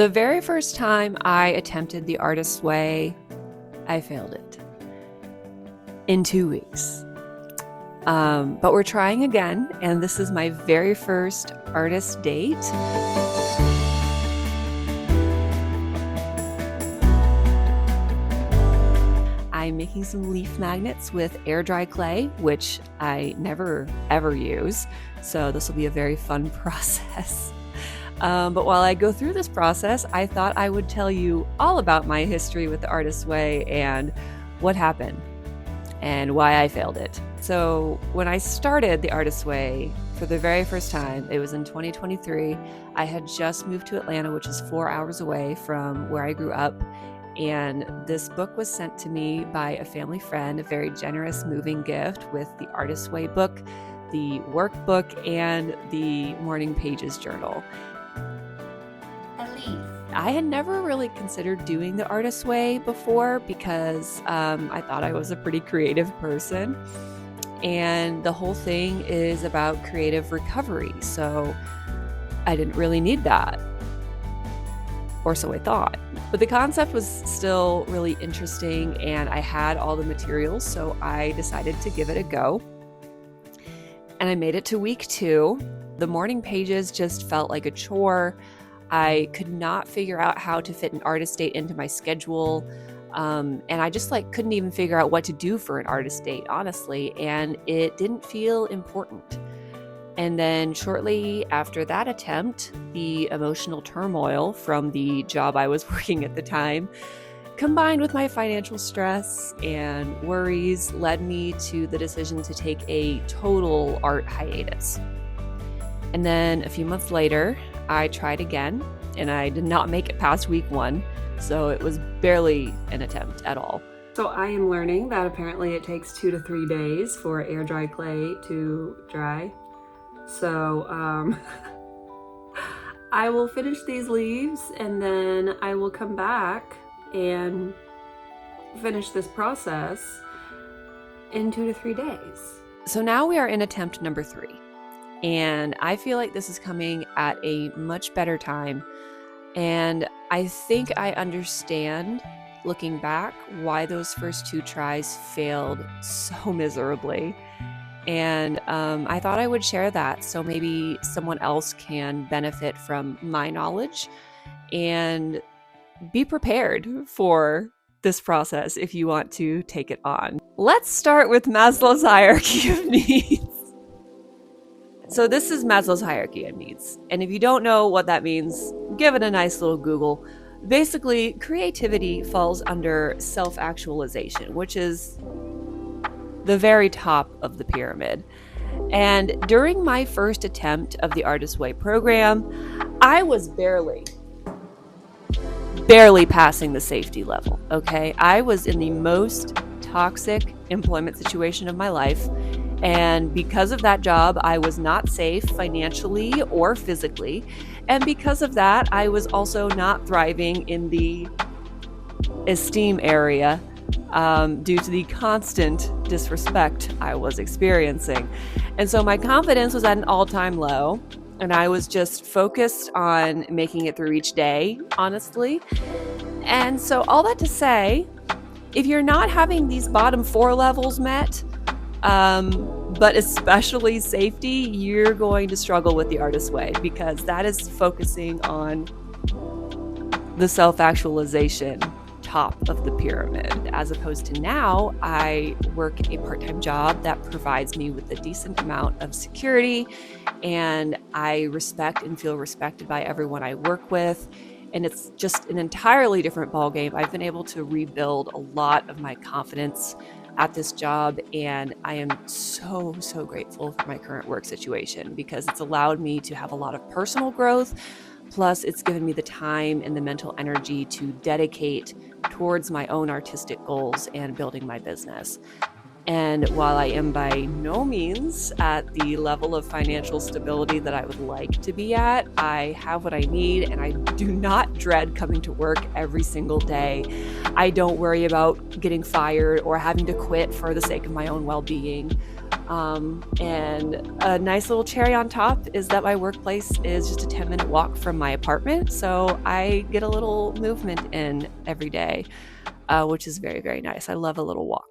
The very first time I attempted the artist's way, I failed it in 2 weeks. But we're trying again, and this is my very first artist date. I'm making some leaf magnets with air dry clay, which I never ever use, so this will be a very fun process. But while I go through this process, I thought I would tell you all about my history with the artist's way and what happened and why I failed it. So when I started the artist's way for the very first time, it was in 2023. I had just moved to Atlanta, which is 4 hours away from where I grew up. And this book was sent to me by a family friend, a very generous, moving gift with the Artist's Way book, the workbook, and the Morning Pages journal. I had never really considered doing the Artist's Way before because I thought I was a pretty creative person. And the whole thing is about creative recovery. So I didn't really need that. Or so I thought. But the concept was still really interesting and I had all the materials, so I decided to give it a go. And I made it to week 2. The morning pages just felt like a chore. I could not figure out how to fit an artist date into my schedule. And I just couldn't even figure out what to do for an artist date, honestly. And it didn't feel important. And then shortly after that attempt, the emotional turmoil from the job I was working at the time, combined with my financial stress and worries, led me to the decision to take a total art hiatus. And then a few months later, I tried again, and I did not make it past week 1, so it was barely an attempt at all. So I am learning that apparently it takes 2 to 3 days for air dry clay to dry. So I will finish these leaves and then I will come back and finish this process in 2 to 3 days. So now we are in attempt number 3. And I feel like this is coming at a much better time. And I think I understand, looking back, why those first 2 tries failed so miserably. And I thought I would share that so maybe someone else can benefit from my knowledge and be prepared for this process if you want to take it on. Let's start with Maslow's hierarchy of needs. So this is Maslow's hierarchy of needs. And if you don't know what that means, give it a nice little Google. Basically, creativity falls under self-actualization, which is the very top of the pyramid. And during my first attempt of the Artist's Way program, I was barely passing the safety level, okay? I was in the most toxic employment situation of my life. And because of that job, I was not safe financially or physically. And because of that, I was also not thriving in the esteem area due to the constant disrespect I was experiencing. And so my confidence was at an all-time low. And I was just focused on making it through each day, honestly. And so all that to say, if you're not having these bottom 4 levels met, but especially safety, you're going to struggle with the Artist's Way because that is focusing on the self-actualization top of the pyramid, as opposed to now I work a part-time job that provides me with a decent amount of security, and I respect and feel respected by everyone I work with. And it's just an entirely different ballgame. I've been able to rebuild a lot of my confidence at this job, and I am so grateful for my current work situation because it's allowed me to have a lot of personal growth. Plus, it's given me the time and the mental energy to dedicate towards my own artistic goals and building my business. And while I am by no means at the level of financial stability that I would like to be at, I have what I need, and I do not dread coming to work every single day. I don't worry about getting fired or having to quit for the sake of my own well-being. And a nice little cherry on top is that my workplace is just a 10-minute walk from my apartment. So I get a little movement in every day, which is very, very nice. I love a little walk.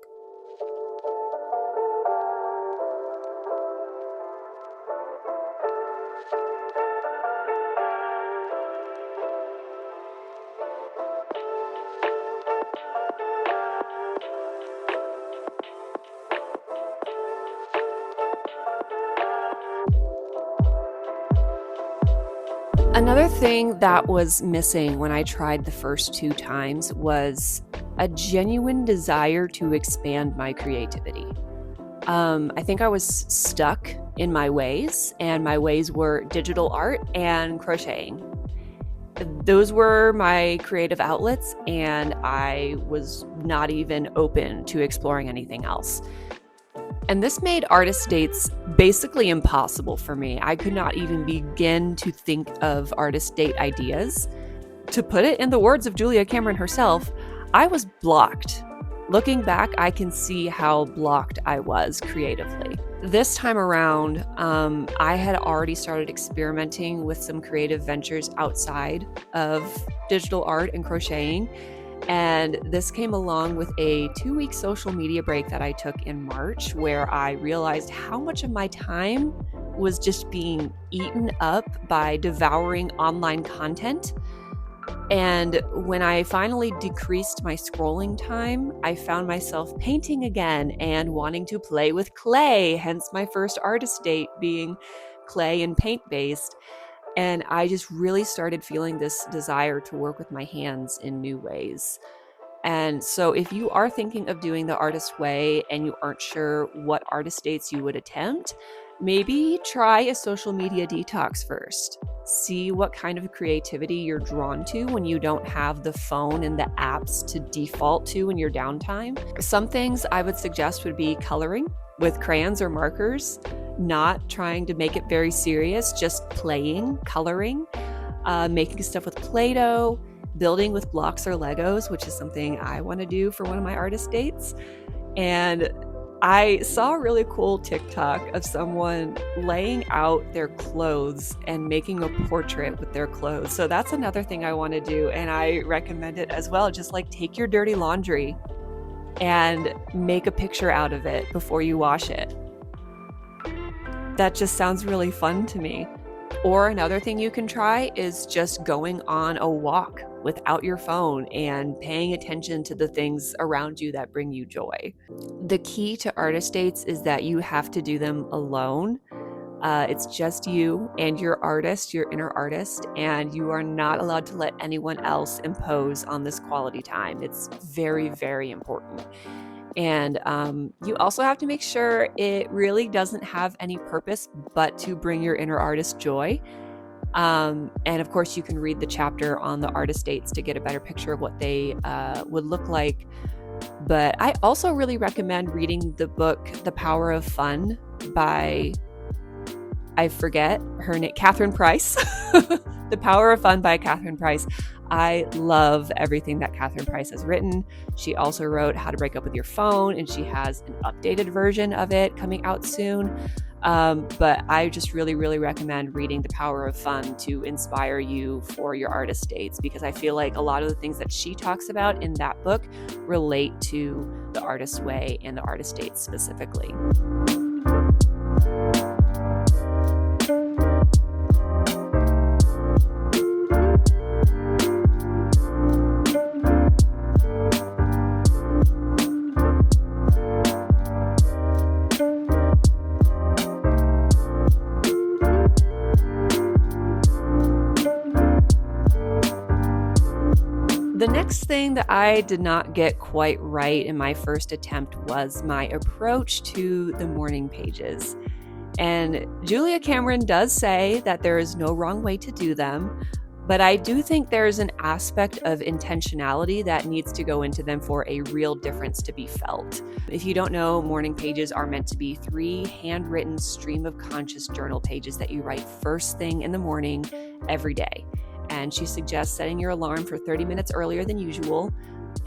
Another thing that was missing when I tried the first 2 times was a genuine desire to expand my creativity. I think I was stuck in my ways, and my ways were digital art and crocheting. Those were my creative outlets, and I was not even open to exploring anything else. And this made artist dates basically impossible for me. I could not even begin to think of artist date ideas. To put it in the words of Julia Cameron herself, I was blocked. Looking back, I can see how blocked I was creatively. This time around, I had already started experimenting with some creative ventures outside of digital art and crocheting. And this came along with a 2-week social media break that I took in March, where I realized how much of my time was just being eaten up by devouring online content. And when I finally decreased my scrolling time, I found myself painting again and wanting to play with clay, hence my first artist date being clay and paint based. And I just really started feeling this desire to work with my hands in new ways. And so if you are thinking of doing the artist way and you aren't sure what artist dates you would attempt, maybe try a social media detox first. See what kind of creativity you're drawn to when you don't have the phone and the apps to default to in your downtime. Some things I would suggest would be coloring with crayons or markers, not trying to make it very serious, just playing, coloring, making stuff with Play-Doh, building with blocks or Legos, which is something I want to do for one of my artist dates. And I saw a really cool TikTok of someone laying out their clothes and making a portrait with their clothes. So that's another thing I want to do, and I recommend it as well. Just like take your dirty laundry and make a picture out of it before you wash it. That just sounds really fun to me. Or another thing you can try is just going on a walk without your phone and paying attention to the things around you that bring you joy. The key to artist dates is that you have to do them alone. It's just you and your artist, your inner artist, and you are not allowed to let anyone else impose on this quality time. It's very, very important. And you also have to make sure it really doesn't have any purpose but to bring your inner artist joy. And of course, you can read the chapter on the artist dates to get a better picture of what they would look like. But I also really recommend reading the book The Power of Fun by, I forget her name, Catherine Price. The Power of Fun by Catherine Price. I love everything that Catherine Price has written. She also wrote How to Break Up with Your Phone, and she has an updated version of it coming out soon. But I just really, really recommend reading The Power of Fun to inspire you for your artist dates, because I feel like a lot of the things that she talks about in that book relate to the artist way and the artist dates specifically. The next thing that I did not get quite right in my first attempt was my approach to the morning pages. And Julia Cameron does say that there is no wrong way to do them, but I do think there's an aspect of intentionality that needs to go into them for a real difference to be felt. If you don't know, morning pages are meant to be 3 handwritten stream of conscious journal pages that you write first thing in the morning every day. And she suggests setting your alarm for 30 minutes earlier than usual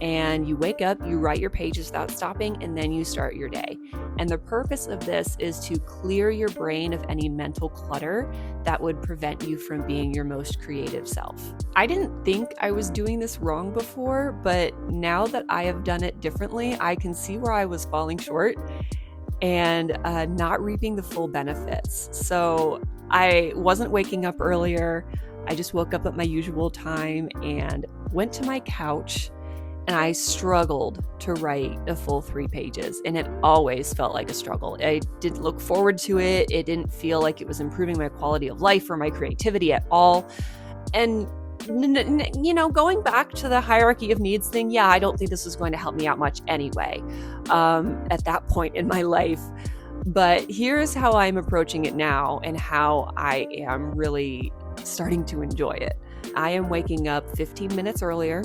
and you wake up, you write your pages without stopping, and then you start your day. And the purpose of this is to clear your brain of any mental clutter that would prevent you from being your most creative self. I didn't think I was doing this wrong before, but now that I have done it differently, I can see where I was falling short and not reaping the full benefits. So I wasn't waking up earlier. I just woke up at my usual time and went to my couch, and I struggled to write a full 3 pages, and it always felt like a struggle. I didn't look forward to it. It didn't feel like it was improving my quality of life or my creativity at all. And going back to the hierarchy of needs thing, yeah, I don't think this was going to help me out much anyway, at that point in my life. But here's how I'm approaching it now and how I am really starting to enjoy it. I am waking up 15 minutes earlier,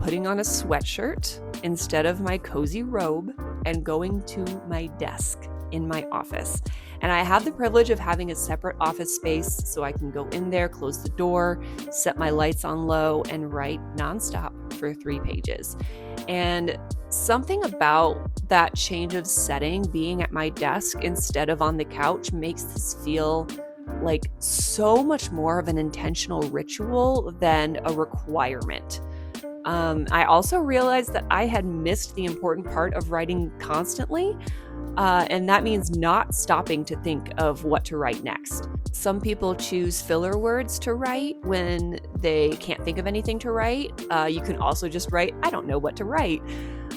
putting on a sweatshirt instead of my cozy robe, and going to my desk in my office. And I have the privilege of having a separate office space, so I can go in there, close the door, set my lights on low, and write nonstop for 3 pages. And something about that change of setting, being at my desk instead of on the couch, makes this feel like so much more of an intentional ritual than a requirement. I also realized that I had missed the important part of writing constantly, and that means not stopping to think of what to write next. Some people choose filler words to write when they can't think of anything to write. You can also just write, I don't know what to write.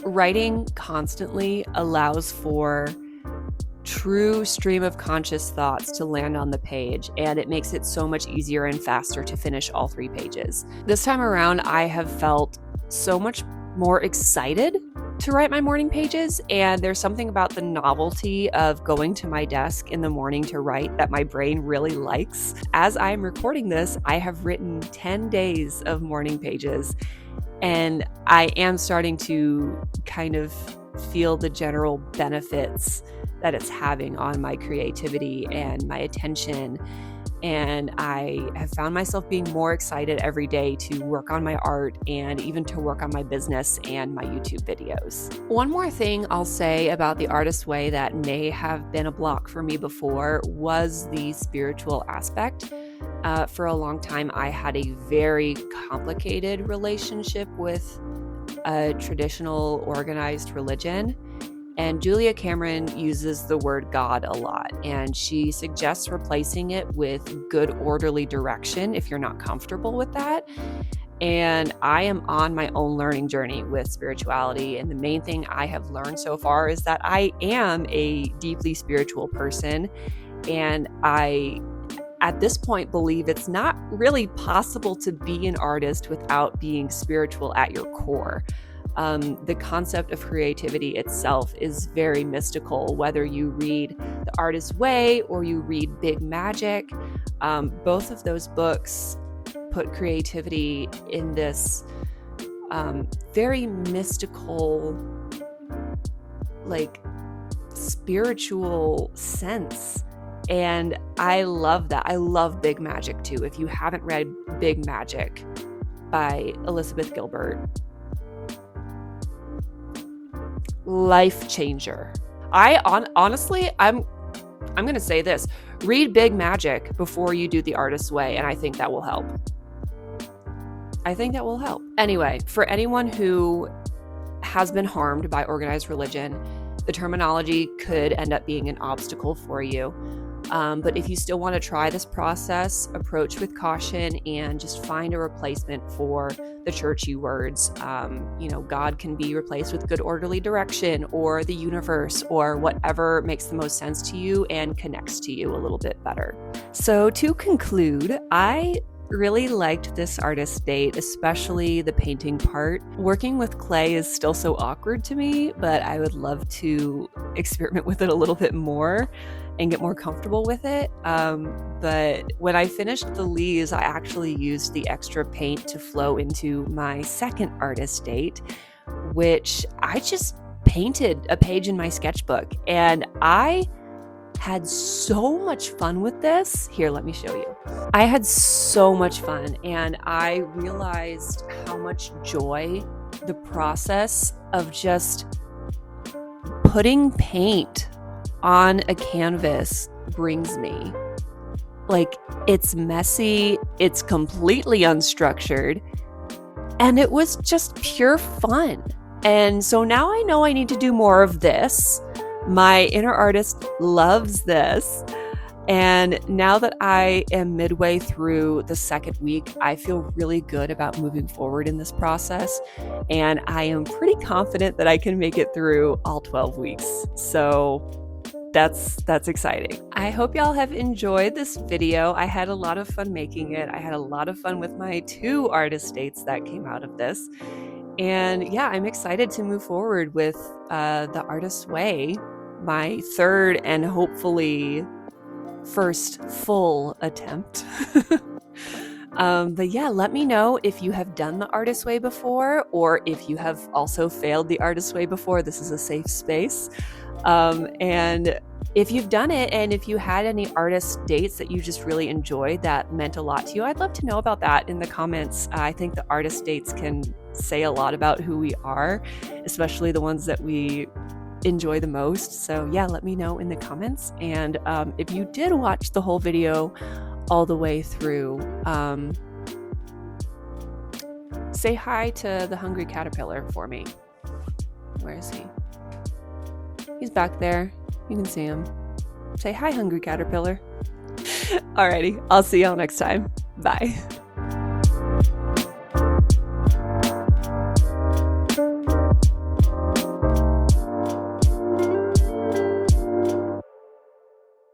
Writing constantly allows for true stream of conscious thoughts to land on the page, and it makes it so much easier and faster to finish all 3 pages. This time around, I have felt so much more excited to write my morning pages, and there's something about the novelty of going to my desk in the morning to write that my brain really likes. As I'm recording this, I have written 10 days of morning pages, and I am starting to kind of feel the general benefits that it's having on my creativity and my attention. And I have found myself being more excited every day to work on my art and even to work on my business and my YouTube videos. One more thing I'll say about the artist's way that may have been a block for me before was the spiritual aspect. For a long time, I had a very complicated relationship with a traditional organized religion. And Julia Cameron uses the word God a lot, and she suggests replacing it with good orderly direction if you're not comfortable with that. And I am on my own learning journey with spirituality, and the main thing I have learned so far is that I am a deeply spiritual person, and I at this point believe it's not really possible to be an artist without being spiritual at your core. The concept of creativity itself is very mystical, whether you read The Artist's Way or you read Big Magic. Both of those books put creativity in this very mystical, like spiritual sense. And I love that. I love Big Magic too. If you haven't read Big Magic by Elizabeth Gilbert, life changer. Honestly, I'm going to say this. Read Big Magic before you do The Artist's Way, and I think that will help. Anyway, for anyone who has been harmed by organized religion, the terminology could end up being an obstacle for you. But if you still want to try this process, approach with caution and just find a replacement for the churchy words. God can be replaced with good orderly direction or the universe or whatever makes the most sense to you and connects to you a little bit better. So to conclude, I really liked this artist date, especially the painting part. Working with clay is still so awkward to me, but I would love to experiment with it a little bit more and get more comfortable with it. But when I finished the leaves, I actually used the extra paint to flow into my second artist date, which I just painted a page in my sketchbook. And I had so much fun with this. Here, let me show you. I had so much fun, and I realized how much joy the process of just putting paint on a canvas brings me. Like, it's messy, it's completely unstructured, and it was just pure fun. And so now I know I need to do more of this. My inner artist loves this. And now that I am midway through the second week, I feel really good about moving forward in this process. And I am pretty confident that I can make it through all 12 weeks. So that's exciting. I hope y'all have enjoyed this video. I had a lot of fun making it. I had a lot of fun with my 2 artist dates that came out of this. And yeah, I'm excited to move forward with The Artist's Way, my 3rd and hopefully first full attempt. But yeah, let me know if you have done The Artist's Way before, or if you have also failed The Artist's Way before. This is a safe space. And if you've done it, and if you had any artist dates that you just really enjoyed that meant a lot to you, I'd love to know about that in the comments. I think the artist dates can say a lot about who we are, especially the ones that we enjoy the most. So yeah, let me know in the comments. And if you did watch the whole video all the way through, say hi to the hungry caterpillar for me. Where is he? He's back there. You can see him. Say hi, hungry caterpillar. Alrighty, I'll see y'all next time. Bye.